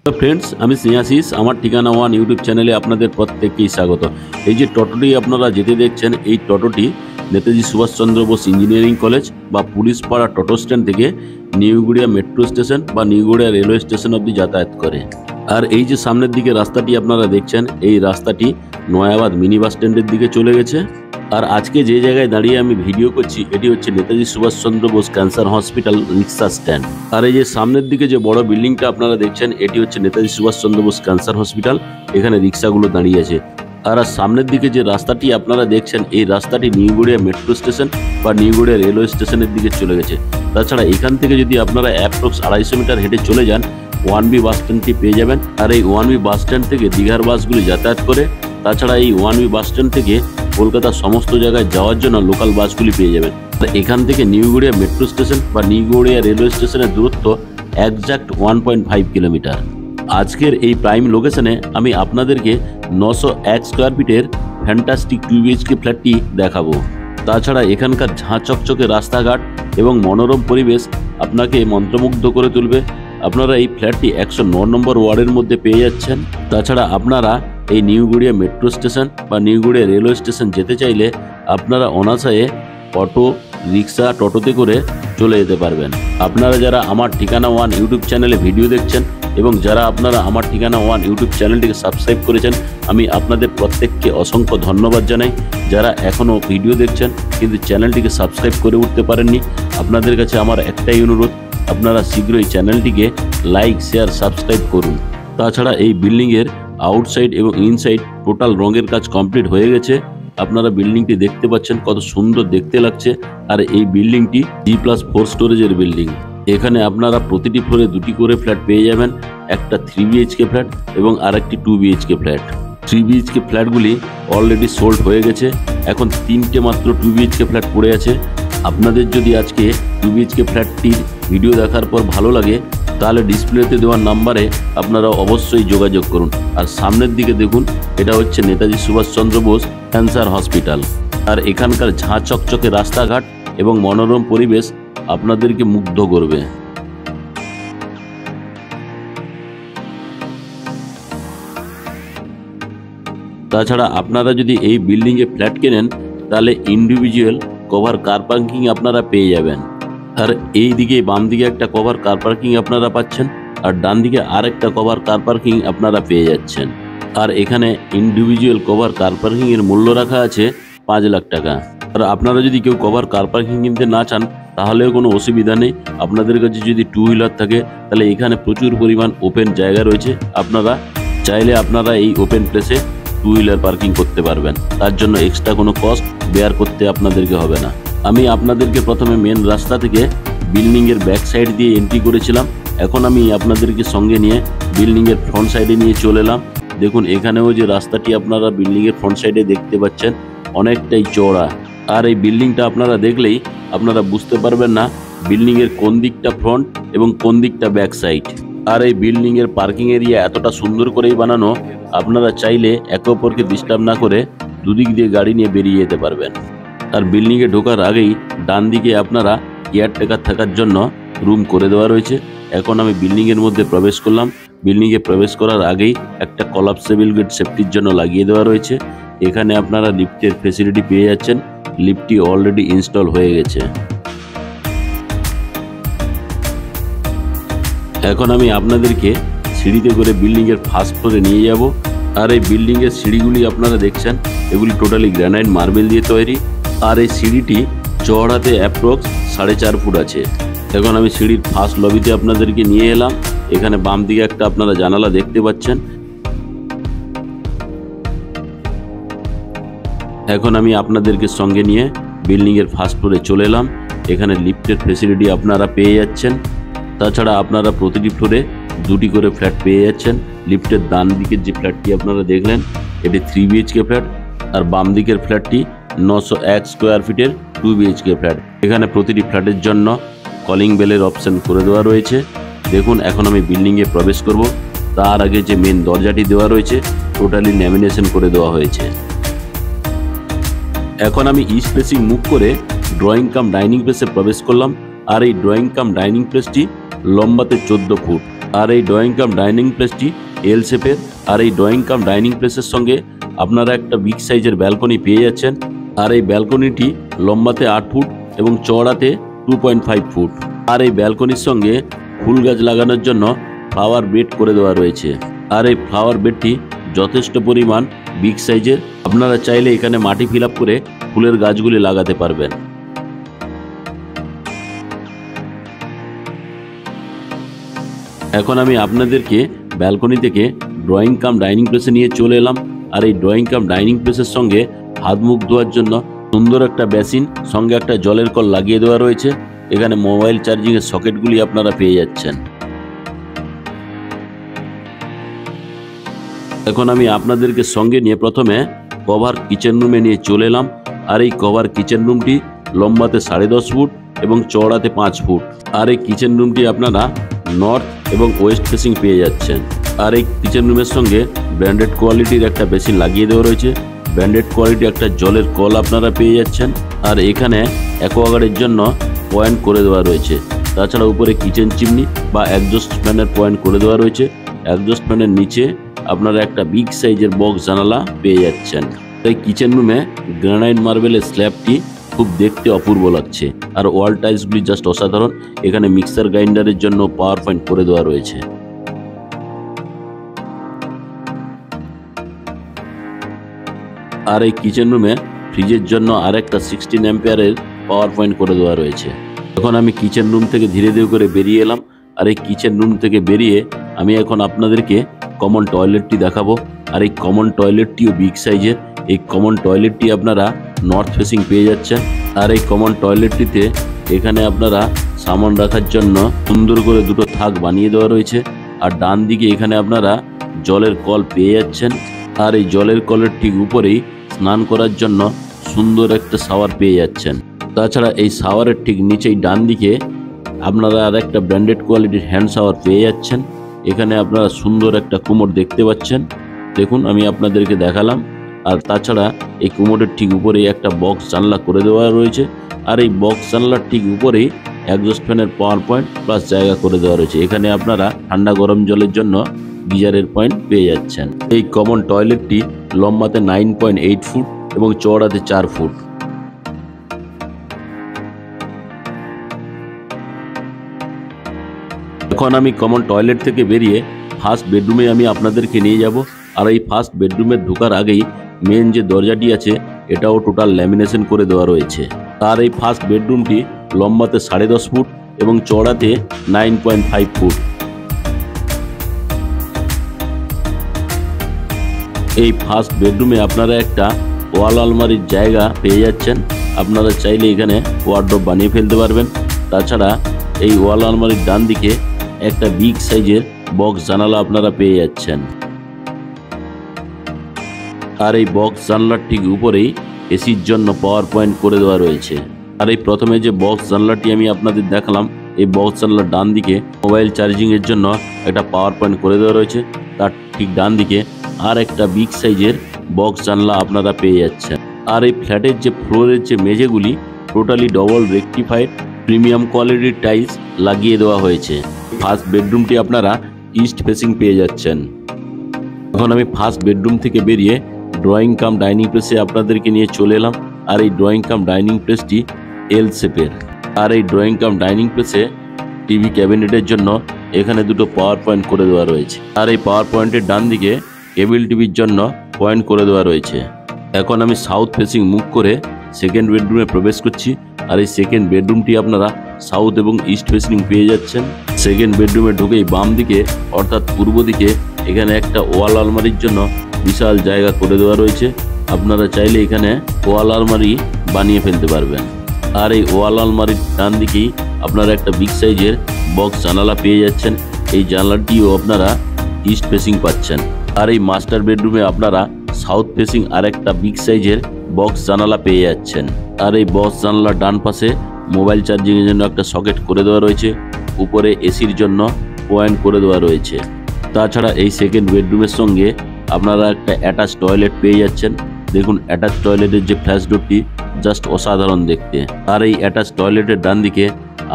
তো ফ্রেন্ডস, আমি স্নেহাশিস। আমার ঠিকানা ওয়ান ইউটিউব চ্যানেলে আপনাদের প্রত্যেককেই স্বাগত। এই যে টোটোটি আপনারা যেতে দেখছেন, এই টোটোটি নেতাজি সুভাষচন্দ্র বোস ইঞ্জিনিয়ারিং কলেজ বা পুলিশপাড়া টোটো স্ট্যান্ড থেকে নিউগড়িয়া মেট্রো স্টেশন বা নিউগড়িয়া রেলওয়ে স্টেশন অবধি যাতায়াত করে। আর এই যে সামনের দিকে রাস্তাটি আপনারা দেখছেন, এই রাস্তাটি নয়াবাদ মিনি বাস স্ট্যান্ডের দিকে চলে গেছে। আর আজকে যে জায়গায় দাঁড়িয়ে আমি ভিডিও করছি, এটি হচ্ছে নেতাজি সুভাষচন্দ্র বোস ক্যান্সার হসপিটাল রিক্সা স্ট্যান্ড। আর এই যে সামনের দিকে যে বড় বিল্ডিংটা আপনারা দেখছেন, এটি হচ্ছে নেতাজি সুভাষচন্দ্র বোস ক্যান্সার হসপিটাল। এখানে রিক্সাগুলো দাঁড়িয়ে আছে। আর সামনের দিকে যে রাস্তাটি আপনারা দেখছেন, এই রাস্তাটি নিউগড়িয়া মেট্রো স্টেশন বা নিউগড়িয়া রেলওয়ে স্টেশনের দিকে চলে গেছে। তাছাড়া এখান থেকে যদি আপনারা অ্যাপ্রক্স 250 মিটার হেঁটে চলে যান, 1B বাস স্ট্যান্ডটি পেয়ে যাবেন। আর এই 1B বাস স্ট্যান্ড থেকে দীঘার বাসগুলি যাতায়াত করে। তাছাড়া এই 1B বাস স্ট্যান্ড থেকে কলকাতার সমস্ত জায়গায় যাওয়ার জন্য লোকাল বাসগুলি পেয়ে যাবেন। এখান থেকে নিউগড়িয়া মেট্রো স্টেশন বা নিউগড়িয়া রেলওয়ে স্টেশনের দূরত্ব একজ্যাক্ট 1.5 কিলোমিটার। আজকের এই প্রাইম লোকেশনে আমি আপনাদেরকে 901 স্কোয়ার ফিটের ফ্যান্টাস্টিক 2 BHK ফ্ল্যাটটি দেখাবো। তাছাড়া এখানকার ঝাঁ চকচকে রাস্তাঘাট এবং মনোরম পরিবেশ আপনাকে মন্ত্রমুগ্ধ করে তুলবে। আপনারা এই ফ্ল্যাটটি 109 নম্বর ওয়ার্ডের মধ্যে পেয়ে যাচ্ছেন। তাছাড়া আপনারা এই নিউগড়িয়া মেট্রো স্টেশন বা নিউগড়িয়া রেলওয়ে স্টেশন যেতে চাইলে আপনারা অনায়াসে অটো, রিক্সা, টোটোতে করে চলে যেতে পারবেন। আপনারা যারা আমার ঠিকানা ওয়ান ইউটিউব চ্যানেলে ভিডিও দেখছেন এবং যারা আপনারা আমার ঠিকানা ওয়ান ইউটিউব চ্যানেলটিকে সাবস্ক্রাইব করেছেন, আমি আপনাদের প্রত্যেককে অসংখ্য ধন্যবাদ জানাই। যারা এখনও ভিডিও দেখছেন কিন্তু চ্যানেলটিকে সাবস্ক্রাইব করে উঠতে পারেননি, আপনাদের কাছে আমার একটাই অনুরোধ, আপনারা শীঘ্রই চ্যানেলটিকে লাইক, শেয়ার, সাবস্ক্রাইব করুন। তাছাড়া এই বিল্ডিংয়ের আউটসাইড এবং ইনসাইড টোটাল রঙের কাজ কমপ্লিট হয়ে গেছে। আপনারা বিল্ডিংটি দেখতে পাচ্ছেন কত সুন্দর দেখতে লাগছে। আর এই বিল্ডিংটি G+4 স্টোরেজের বিল্ডিং। এখানে আপনারা প্রতিটি ফ্লোরে 2টি করে ফ্ল্যাট পেয়ে যাবেন, একটা 3 BHK ফ্ল্যাট এবং আরেকটি 2 BHK ফ্ল্যাট। 3 BHK ফ্ল্যাটগুলি অলরেডি সোল্ড হয়ে গেছে। এখন 3টে মাত্র 2 BHK ফ্ল্যাট পড়ে আছে। আপনাদের যদি আজকে 2 BHK ফ্ল্যাটটির ভিডিও দেখার পর ভালো লাগে, তাহলে ডিসপ্লেতে দেওয়ার নাম্বারে আপনারা অবশ্যই যোগাযোগ করুন। আর সামনের দিকে দেখুন, এটা হচ্ছে নেতাজি সুভাষচন্দ্র বোস ক্যান্সার হসপিটাল। আর এখানকার ঝাঁ চকচকে রাস্তাঘাট এবং মনোরম পরিবেশ আপনাদেরকে মুগ্ধ করবে। তাছাড়া আপনারা যদি এই বিল্ডিংয়ে ফ্ল্যাট কেনেন, তাহলে ইন্ডিভিজুয়াল কভার কার পার্কিং আপনারা পেয়ে যাবেন। আর এই দিকে বাম দিকে একটা কভার কার পার্কিং আপনারা পাচ্ছেন, আর ডান দিকে আরেকটা কভার কার পার্কিং আপনারা পেয়ে যাচ্ছেন। আর এখানে ইন্ডিভিজুয়াল কভার কার পার্কিং এর মূল্য রাখা আছে 5 লাখ টাকা। আর আপনারা যদি কেউ কভার কার পার্কিং কিনতে না চান, তাহলেও কোনো অসুবিধা নেই। আপনাদের কাছে যদি 2 হুইলার থাকে, তাহলে এখানে প্রচুর পরিমাণ ওপেন জায়গা রয়েছে। আপনারা চাইলে আপনারা এই ওপেন প্লেসে 2 হুইলার পার্কিং করতে পারবেন। তার জন্য এক্সট্রা কোনো কস্ট বেয়ার করতে আপনাদেরকে হবে না। আমি আপনাদেরকে প্রথমে মেন রাস্তা থেকে বিল্ডিংয়ের ব্যাক সাইড দিয়ে এন্ট্রি করেছিলাম। এখন আমি আপনাদেরকে সঙ্গে নিয়ে বিল্ডিংয়ের ফ্রন্ট সাইডে নিয়ে চলে এলাম। দেখুন, এখানেও যে রাস্তাটি আপনারা বিল্ডিংয়ের ফ্রন্ট সাইডে দেখতে পাচ্ছেন, অনেকটাই চওড়া। আর এই বিল্ডিংটা আপনারা দেখলেই আপনারা বুঝতে পারবেন না বিল্ডিংয়ের কোন দিকটা ফ্রন্ট এবং কোন দিকটা ব্যাক সাইড। আর এই বিল্ডিংয়ের পার্কিং এরিয়া এতটা সুন্দর করেই বানানো, আপনারা চাইলে একে অপরকে ডিস্টার্ব না করে দুদিক দিয়ে গাড়ি নিয়ে বেরিয়ে যেতে পারবেন। আর বিল্ডিংয়ে ঢোকার আগেই ডান দিকে আপনারা কেয়ারটেকার থাকার জন্য রুম করে দেওয়া রয়েছে। এখন আমি বিল্ডিংয়ের মধ্যে প্রবেশ করলাম। বিল্ডিংয়ে প্রবেশ করার আগেই একটা কলাপসেবল গেট সেফটির জন্য লাগিয়ে দেওয়া রয়েছে। এখানে আপনারা লিফটের ফেসিলিটি পেয়ে যাচ্ছেন। লিফটটি অলরেডি ইনস্টল হয়ে গেছে। এখন আমি আপনাদেরকে সিঁড়িতে করে বিল্ডিংয়ের ফার্স্ট ফ্লোরে নিয়ে যাব। আর এই বিল্ডিংয়ের সিঁড়িগুলি আপনারা দেখছেন, এগুলি টোটালি গ্রানাইট মার্বেল দিয়ে তৈরি। আর এই সিঁড়িটি চওড়াতে অ্যাপ্রক্স 4.5 ফুট আছে। এখন আমি সিঁড়ির ফার্স্ট লবিতে আপনাদেরকে নিয়ে এলাম। এখানে বাম দিকে একটা আপনারা জানালা দেখতে পাচ্ছেন। এখন আমি আপনাদেরকে সঙ্গে নিয়ে বিল্ডিংয়ের ফার্স্ট ফ্লোরে চলে এলাম। এখানে লিফটের ফেসিলিটি আপনারা পেয়ে যাচ্ছেন। তাছাড়া আপনারা প্রতিটি ফ্লোরে 2টি করে ফ্ল্যাট পেয়ে যাচ্ছেন। লিফটের ডান দিকের যে ফ্ল্যাটটি আপনারা দেখলেন, এটি 3 BHK ফ্ল্যাট। আর বাম দিকের ফ্ল্যাটটি 901 স্কোয়ার ফিটের 2 BHK ফ্ল্যাট। এখানে প্রতিটি ফ্ল্যাটের জন্য কলিং বেলের অপশন করে দেওয়া রয়েছে। দেখুন, এখন আমি বিল্ডিংয়ে প্রবেশ করব। তার আগে যে মেন দরজাটি দেওয়া রয়েছে, টোটালি ল্যামিনেশন করে দেওয়া হয়েছে। এখন আমি ইস্ট ফেসিং মুভ করে ড্রয়িং কাম ডাইনিং প্লেসে প্রবেশ করলাম। আর এই ড্রয়িং কাম ডাইনিং প্লেসটি লম্বাতে 14 ফুট। আর এই ড্রয়িং কাম ডাইনিং প্লেসটি এল শেপের। আর এই ড্রয়িং কাম ডাইনিং প্লেসের সঙ্গে আপনারা একটা বিগ সাইজের ব্যালকনি পেয়ে যাচ্ছেন। আর এই ব্যালকনিটি লম্বাতে 8 ফুট এবং চওড়াতে 2.5 ফুট। আর এই ব্যালকনির সঙ্গে ফুল গাছ লাগানোর জন্য ফ্লাওয়ার বেড করে দেওয়া রয়েছে। আর এই ফ্লাওয়ার বেডটি যথেষ্ট পরিমাণ বিগ সাইজের। আপনারা চাইলে এখানে মাটি ফিল আপ করে ফুলের গাছগুলি লাগাতে পারবেন। এখন আমি আপনাদেরকে ব্যালকনি থেকে ড্রয়িং কাম ডাইনিং প্লেসে নিয়ে চলে এলাম। আর এই ড্রয়িং কাম ডাইনিং প্লেসের সঙ্গে হাত মুখ ধোয়ার জন্য সুন্দর একটা বেসিন, সঙ্গে একটা জলের কল লাগিয়ে দেওয়া রয়েছে। এখানে মোবাইল চার্জিংয়ের সকেটগুলি আপনারা পেয়ে যাচ্ছেন। এখন আমি আপনাদেরকে সঙ্গে নিয়ে প্রথমে কভার কিচেন রুমে নিয়ে চলে এলাম। আর এই কভার কিচেন রুমটি লম্বাতে 10.5 ফুট এবং চওড়াতে 5 ফুট। আর এই কিচেন রুমটি আপনারা নর্থ এবং ওয়েস্ট ফেসিং পেয়ে যাচ্ছেন। আর এই কিচেন রুমের সঙ্গে ব্র্যান্ডেড কোয়ালিটির একটা বেসিন লাগিয়ে দেওয়া রয়েছে। ব্র্যান্ডেড কোয়ালিটি একটা জলের কল আপনারা পেয়ে যাচ্ছেন। আর এখানে অ্যাকোয়াগার্ডের জন্য পয়েন্ট করে দেওয়া রয়েছে। তাছাড়া উপরে কিচেন চিমনি বা অ্যাডজাস্ট ফ্যানের পয়েন্ট করে দেওয়া রয়েছে। অ্যাডজাস্ট ফ্যানের নিচে আপনারা একটা বিগ সাইজের বক্স জানালা পেয়ে যাচ্ছেন। এই কিচেন রুমে গ্রানাইট মার্বেলের স্ল্যাবটি খুব দেখতে অপূর্ব লাগছে। আর ওয়াল টাইলসগুলি জাস্ট অসাধারণ। এখানে মিক্সার গ্রাইন্ডারের জন্য পাওয়ার পয়েন্ট করে দেওয়া রয়েছে। আর এই কিচেন রুমে ফ্রিজের জন্য আরেকটা 16 অ্যাম্পিয়ারের পাওয়ার পয়েন্ট করে দেওয়া রয়েছে। এখন আমি কিচেন রুম থেকে ধীরে ধীরে করে বেরিয়ে এলাম। আর এই কিচেন রুম থেকে বেরিয়ে আমি এখন আপনাদেরকে কমন টয়লেটটি দেখাবো। আর এই কমন টয়লেটটিও বিগ সাইজের। এই কমন টয়লেটটি আপনারা নর্থ ফেসিং পেয়ে যাচ্ছেন। আর এই কমন টয়লেটটিতে এখানে আপনারা সামান রাখার জন্য সুন্দর করে দুটো থাক বানিয়ে দেওয়া রয়েছে। আর ডান দিকে এখানে আপনারা জলের কল পেয়ে যাচ্ছেন। আর এই জলের কলের ঠিক উপরেই স্নান করার জন্য সুন্দর একটা শাওয়ার পেয়ে যাচ্ছেন। তাছাড়া এই শাওয়ারের ঠিক নিচেই ডান দিকে আপনারা আর একটা ব্র্যান্ডেড কোয়ালিটির হ্যান্ড শাওয়ার পেয়ে যাচ্ছেন। এখানে আপনারা সুন্দর একটা কুমোড দেখতে পাচ্ছেন। দেখুন আমি আপনাদেরকে দেখালাম। আর তাছাড়া এই কুমোডের ঠিক উপরেই একটা বক্স জানলা করে দেওয়া রয়েছে। আর এই বক্স জানলার ঠিক উপরেই এক্সস্ট ফ্যানের পাওয়ার পয়েন্ট প্লাস জায়গা করে দেওয়া রয়েছে। এখানে আপনারা ঠান্ডা গরম জলের জন্য গিজারের পয়েন্ট পেয়ে যাচ্ছেন। এই কমন টয়লেটটি লম্বাতে 9.8 ফুট এবং চওড়াতে 4 ফুট। এখন আমি কমন টয়লেট থেকে বেরিয়ে ফার্স্ট বেডরুমে আমি আপনাদেরকে নিয়ে যাব। আর এই ফার্স্ট বেডরুমে ঢোকার আগেই মেন যে দরজাটি আছে এটাও টোটাল ল্যামিনেশন করে দেওয়া রয়েছে। আর এই ফার্স্ট বেডরুমটি লম্বাতে 10.5 ফুট এবং চওড়াতে 9.5 ফুট। এই ফার্স্ট বেডরুমে আপনারা একটা ওয়াল আলমারির জায়গা পেয়ে যাচ্ছেন। আপনারা চাইলে এখানে ওয়ার্ডরোব বানিয়ে ফেলতে পারবেন। তাছাড়া এই ওয়াল আলমারির ডান দিকে একটা বিগ সাইজের বক্স জানালা আপনারা পেয়ে যাচ্ছেন। আর এই বক্স জানলার ঠিক উপরেই এসির জন্য পাওয়ার পয়েন্ট করে দেওয়া রয়েছে। আর এই প্রথমে যে বক্স জানলাটি আমি আপনাদের দেখালাম, এই বক্স জানলার ডান দিকে মোবাইল চার্জিংয়ের জন্য একটা পাওয়ার পয়েন্ট করে দেওয়া রয়েছে। তার ঠিক ডান দিকে আর একটা বিগ সাইজের বক্স জানলা আপনারা পেয়ে যাচ্ছেন। আর এই ফ্ল্যাটের যে ফ্লোরের যে মেঝেগুলি টোটালি ডবল রেকটিফাইড প্রিমিয়াম কোয়ালিটির টাইলস লাগিয়ে দেওয়া হয়েছে। ফার্স্ট বেডরুমটি আপনারা ইস্ট ফেসিং পেয়ে যাচ্ছেন। এখন আমি ফার্স্ট বেডরুম থেকে বেরিয়ে ড্রয়িং কাম ডাইনিং প্লেসে আপনাদেরকে নিয়ে চলে এলাম। আর এই ড্রয়িং কাম ডাইনিং প্লেসটি এল শেপের। আর এই ড্রয়িং কাম ডাইনিং প্লেসে টিভি ক্যাবিনেটের জন্য এখানে দুটো পাওয়ার পয়েন্ট করে দেওয়া রয়েছে। আর এই পাওয়ার পয়েন্টের ডান দিকে কেবল টিভির জন্য পয়েন্ট করে দেওয়া রয়েছে। এখন আমি সাউথ ফেসিং মুভ করে সেকেন্ড বেডরুমে প্রবেশ করছি। আর এই সেকেন্ড বেডরুমটি আপনারা সাউথ এবং ইস্ট ফেসিং পেয়ে যাচ্ছেন। সেকেন্ড বেডরুমে ঢুকেই বাম দিকে অর্থাৎ পূর্ব দিকে এখানে একটা ওয়াল আলমারির জন্য বিশাল জায়গা করে দেওয়া রয়েছে। আপনারা চাইলে এখানে ওয়াল আলমারি বানিয়ে ফেলতে পারবেন। আর এই ওয়াল আলমারির ডান দিকেই আপনারা একটা বিগ সাইজের বক্স জানালা পেয়ে যাচ্ছেন। এই জানালাটিও আপনারা ইস্ট ফেসিং পাচ্ছেন। আর এই মাস্টার বেডরুমে আপনারা সাউথ ফেসিং আরেকটা বিগ সাইজের বক্স জানালা পেয়ে যাচ্ছেন। আর এই বক্স জানালার ডান পাশে মোবাইল চার্জিংয়ের জন্য একটা সকেট করে দেওয়া রয়েছে। উপরে এসির জন্য পয়েন্ট করে দেওয়া রয়েছে। তাছাড়া এই সেকেন্ড বেডরুমের সঙ্গে আপনারা একটা অ্যাটাচ টয়লেট পেয়ে যাচ্ছেন। দেখুন অ্যাটাচ টয়লেটের যে ফ্ল্যাশ ডোরটি জাস্ট অসাধারণ দেখতে। আর এই অ্যাটাচ টয়লেটের ডান দিকে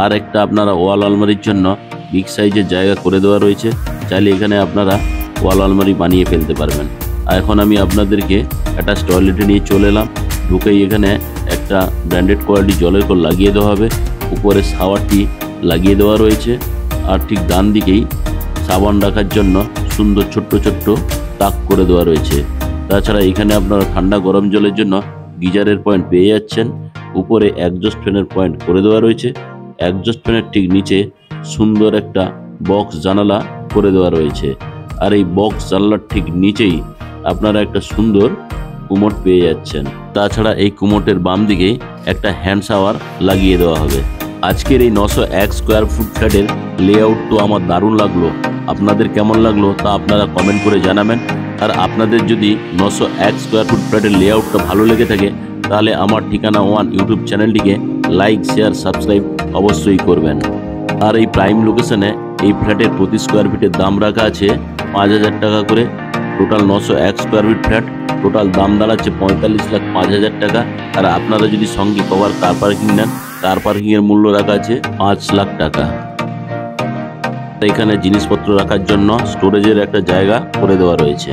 আর একটা আপনারা ওয়াল আলমারির জন্য বিগ সাইজের জায়গা করে দেওয়া রয়েছে। চাইলে এখানে আপনারা ওয়াল আলমারি বানিয়ে ফেলতে পারবেন। আর এখন আমি আপনাদেরকে একটা টয়লেটে নিয়ে চলে এলাম। ঢুকেই এখানে একটা ব্র্যান্ডেড কোয়ালিটি জলের কল লাগিয়ে দেওয়া হবে। উপরে শাওয়ারটি লাগিয়ে দেওয়া রয়েছে। আর ঠিক ডান দিকেই সাবান রাখার জন্য সুন্দর ছোট্ট ছোট্ট তাক করে দেওয়া রয়েছে। তাছাড়া এখানে আপনারা ঠান্ডা গরম জলের জন্য গিজারের পয়েন্ট পেয়ে যাচ্ছেন। উপরে একজস্ট ফ্যানের পয়েন্ট করে দেওয়া রয়েছে। একজস্ট ফ্যানের ঠিক নিচে সুন্দর একটা বক্স জানালা করে দেওয়া রয়েছে। আর এই বক্স জানালার ঠিক নিচেই আপনারা একটা সুন্দর কুমোট পেয়ে যাচ্ছেন। তাছাড়া এই কুমোটের বাম দিকে একটা হ্যান্ড শাওয়ার লাগিয়ে দেওয়া হবে। আজকের এই 901 স্কোয়ার ফুট ফ্ল্যাটের লেআউট তো আমার দারুণ লাগলো। আপনাদের কেমন লাগলো তা আপনারা কমেন্ট করে জানাবেন। আর আপনাদের যদি 901 স্কোয়ার ফুট ফ্ল্যাটের লেআউটটা ভালো লেগে থাকে তাহলে আমার ঠিকানা ওয়ান ইউটিউব চ্যানেলটিকে লাইক, শেয়ার, সাবস্ক্রাইব অবশ্যই করবেন। আর এই প্রাইম লোকেশনে এই ফ্ল্যাটের প্রতি স্কোয়ার ফিটের দাম রাখা আছে 5,000 টাকা করে। Total 901 square feet flat, total দাম দাঁড়াচ্ছে 45,05,000 টাকা। আর আপনারা যদি সঙ্গে কভার কার পার্কিং নেন, কার পার্কিংয়ের মূল্য রাখা আছে 5 লাখ টাকা। এখানে জিনিসপত্র রাখার জন্য স্টোরেজের একটা জায়গা করে দেওয়া রয়েছে।